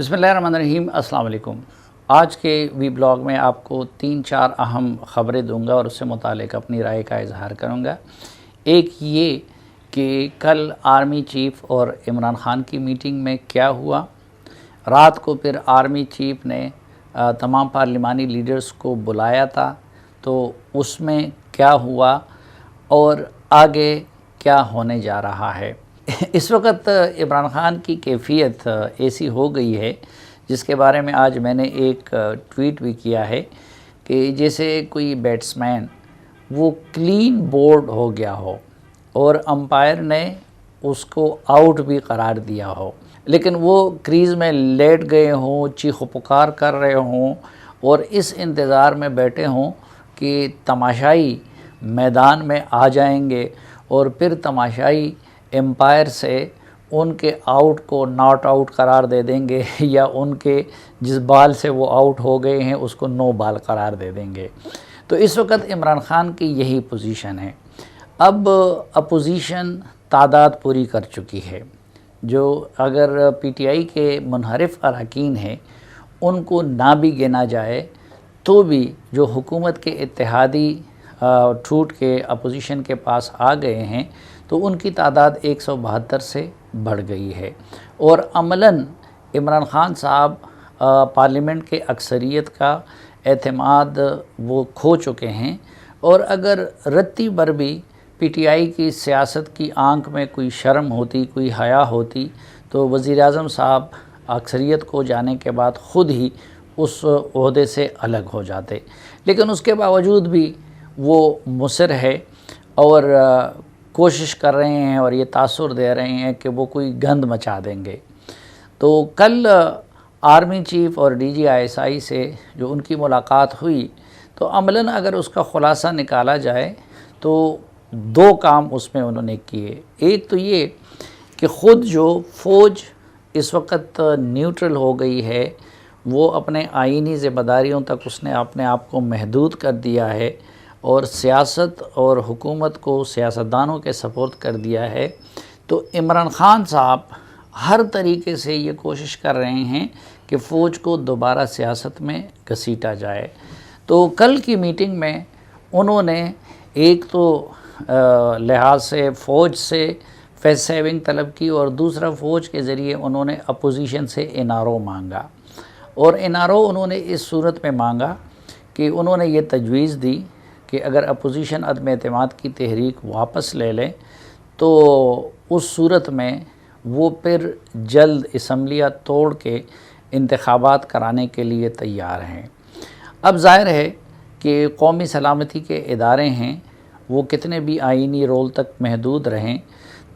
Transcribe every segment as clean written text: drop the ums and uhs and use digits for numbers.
बिस्मिल्लाहिर्रहमानिर्रहीम। अस्सलाम वालेकुम। आज के वी ब्लॉग में आपको 3-4 अहम ख़बरें दूंगा और उससे मुतालिक अपनी राय का इजहार करूंगा। एक ये कि कल आर्मी चीफ़ और इमरान ख़ान की मीटिंग में क्या हुआ। रात को फिर आर्मी चीफ़ ने तमाम पार्लिमानी लीडर्स को बुलाया था, तो उसमें क्या हुआ और आगे क्या होने जा रहा है। इस वक्त इमरान ख़ान की कैफियत ऐसी हो गई है, जिसके बारे में आज मैंने एक ट्वीट भी किया है कि जैसे कोई बैट्समैन वो क्लीन बोल्ड हो गया हो और अंपायर ने उसको आउट भी करार दिया हो, लेकिन वो क्रीज़ में लेट गए हों, चीख पुकार कर रहे हों और इस इंतज़ार में बैठे हों कि तमाशाई मैदान में आ जाएंगे और फिर तमाशाई एम्पायर से उनके आउट को नॉट आउट करार दे देंगे या उनके जिस बाल से वो आउट हो गए हैं उसको नो बाल करार दे देंगे। तो इस वक्त इमरान ख़ान की यही पोजीशन है। अब अपोजिशन तादाद पूरी कर चुकी है। जो अगर पीटीआई के मुनहरिफ अरकान हैं उनको ना भी गिना जाए तो भी जो हुकूमत के इत्तेहादी टूट के अपोजिशन के पास आ गए हैं तो उनकी तादाद 172 से बढ़ गई है और अमलन इमरान ख़ान साहब पार्लियामेंट के अक्सरियत का एतमाद वो खो चुके हैं। और अगर रत्ती भर भी पीटीआई की सियासत की आंख में कोई शर्म होती, कोई हया होती, तो वज़ीर-ए-आज़म साहब अक्सरियत को जाने के बाद ख़ुद ही उस ओहदे से अलग हो जाते, लेकिन उसके बावजूद भी वो मुसर है और कोशिश कर रहे हैं और ये तासुर दे रहे हैं कि वो कोई गंद मचा देंगे। तो कल आर्मी चीफ़ और DGISI से जो उनकी मुलाकात हुई तो अमलन अगर उसका ख़ुलासा निकाला जाए तो 2 काम उसमें उन्होंने किए। एक तो ये कि ख़ुद जो फ़ौज इस वक्त न्यूट्रल हो गई है, वो अपने आईनी ज़िम्मेदारियों तक उसने अपने आप को महदूद कर दिया है और सियासत और हुकूमत को सियासतदानों के सपोर्ट कर दिया है। तो इमरान ख़ान साहब हर तरीके से ये कोशिश कर रहे हैं कि फ़ौज को दोबारा सियासत में घसीटा जाए। तो कल की मीटिंग में उन्होंने एक तो लिहाज से फ़ौज से फेस सेविंग तलब की और दूसरा फ़ौज के ज़रिए उन्होंने अपोजिशन से NRO मांगा। और NRO उन्होंने इस सूरत में मांगा कि उन्होंने ये तजवीज़ दी कि अगर अपोजिशन अदम एतमाद की तहरीक वापस ले लें तो उस सूरत में वो फिर जल्द असम्बलियाँ तोड़ के इंतखाबात कराने के लिए तैयार हैं। अब ज़ाहिर है कि कौमी सलामती के इदारे हैं, वो कितने भी आईनी रोल तक महदूद रहें,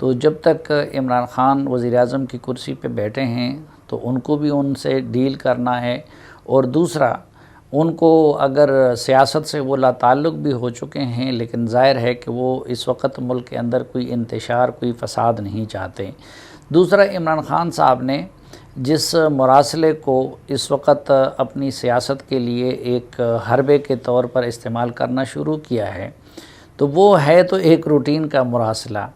तो जब तक इमरान ख़ान वज़ीर-ए-आज़म की कुर्सी पे बैठे हैं तो उनको भी उनसे डील करना है। और दूसरा, उनको अगर सियासत से वो लाताल्लुक़ भी हो चुके हैं, लेकिन ज़ाहिर है कि वो इस वक्त मुल्क के अंदर कोई इंतशार, कोई फ़साद नहीं चाहते। दूसरा, इमरान ख़ान साहब ने जिस मुरासले को इस वक्त अपनी सियासत के लिए एक हरबे के तौर पर इस्तेमाल करना शुरू किया है, तो वो है तो एक रूटीन का मुरासला,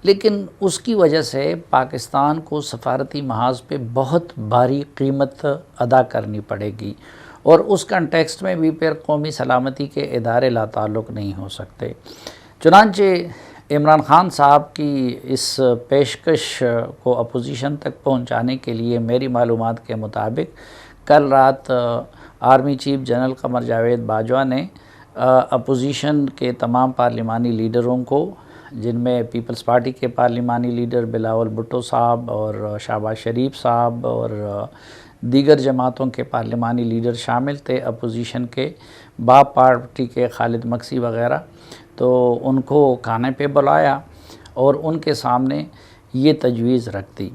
लेकिन उसकी वजह से पाकिस्तान को सफारती महाज पे बहुत भारी कीमत अदा करनी पड़ेगी और उस कंटेक्स्ट में भी फिर कौमी सलामती के इदारे लाताल्लुक़ नहीं हो सकते। चुनांचे इमरान ख़ान साहब की इस पेशकश को अपोजिशन तक पहुंचाने के लिए मेरी मालूमात के मुताबिक कल रात आर्मी चीफ़ जनरल क़मर जावेद बाजवा ने अपोजिशन के तमाम पार्लिमानी लीडरों को, जिनमें पीपल्स पार्टी के पार्लिमानी लीडर बिलावल भुट्टो साहब और शहबाज शरीफ साहब और दीगर जमातों के पार्लिमानी लीडर शामिल थे, अपोजिशन के बाप पार्टी के खालिद मक्सी वग़ैरह, तो उनको खाने पे बुलाया और उनके सामने ये तजवीज़ रख दी।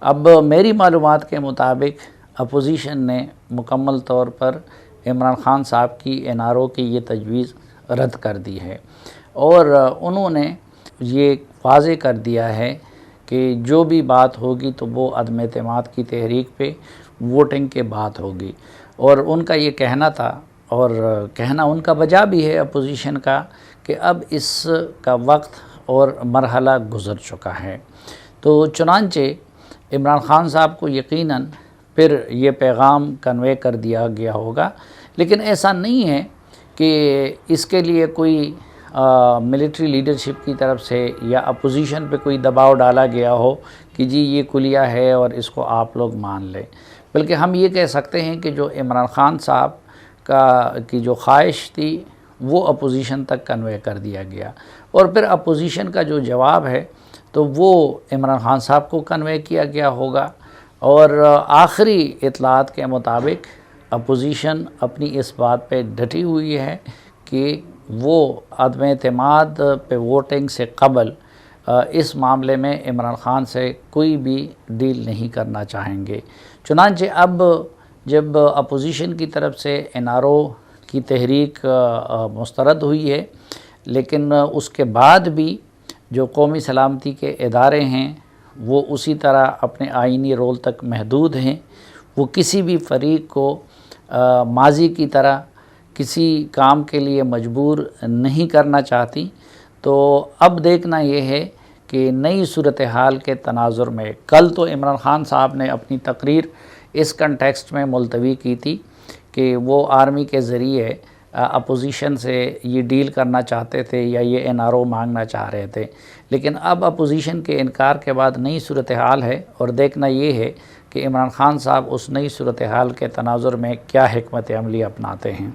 अब मेरी मालूमात के मुताबिक अपोजिशन ने मुकम्मल तौर पर इमरान ख़ान साहब की NRO की ये तजवीज़ रद्द कर दी है और उन्होंने ये वाज़े कर दिया है कि जो भी बात होगी तो वो अदम एतमाद की तहरीक पे वोटिंग के बाद होगी। और उनका ये कहना था, और कहना उनका वजह भी है अपोजिशन का, कि अब इसका वक्त और मरहला गुज़र चुका है। तो चुनांचे इमरान ख़ान साहब को यकीनन پھر یہ پیغام کنوے کر دیا گیا ہوگا، لیکن ایسا نہیں ہے کہ اس کے لیے کوئی ملٹری لیڈرشپ کی طرف سے یا اپوزیشن پہ کوئی دباؤ ڈالا گیا ہو کہ جی یہ کلیہ ہے اور اس کو آپ لوگ مان لیں، بلکہ ہم یہ کہہ سکتے ہیں کہ جو عمران خان صاحب کی جو خواہش تھی وہ اپوزیشن تک کنوے کر دیا گیا، اور پھر اپوزیشن کا جو جواب ہے تو وہ عمران خان صاحب کو کنوے کیا گیا ہوگا، اور آخری اطلاعات کے مطابق اپوزیشن اپنی اس بات پہ ڈٹی ہوئی ہے کہ وہ عدم اعتماد پہ ووٹنگ سے قبل اس معاملے میں عمران خان سے کوئی بھی ڈیل نہیں کرنا چاہیں گے۔ چنانچہ اب جب اپوزیشن کی طرف سے NRO کی تحریک مسترد ہوئی ہے، لیکن اس کے بعد بھی جو قومی سلامتی کے ادارے ہیں وہ اسی طرح اپنے آئینی رول تک محدود ہیں، وہ کسی بھی فریق کو ماضی کی طرح کسی کام کے لیے مجبور نہیں کرنا چاہتی، تو اب دیکھنا یہ ہے کہ نئی صورتحال کے تناظر میں کل تو عمران خان صاحب نے اپنی تقریر اس کنٹیکسٹ میں ملتوی کی تھی کہ وہ آرمی کے ذریعے اپوزیشن سے یہ ڈیل کرنا چاہتے تھے یا یہ NRO مانگنا چاہ رہے تھے، لیکن اب اپوزیشن کے انکار کے بعد نئی صورتحال ہے، اور دیکھنا یہ ہے کہ عمران خان صاحب اس نئی صورتحال کے تناظر میں کیا حکمت عملی اپناتے ہیں۔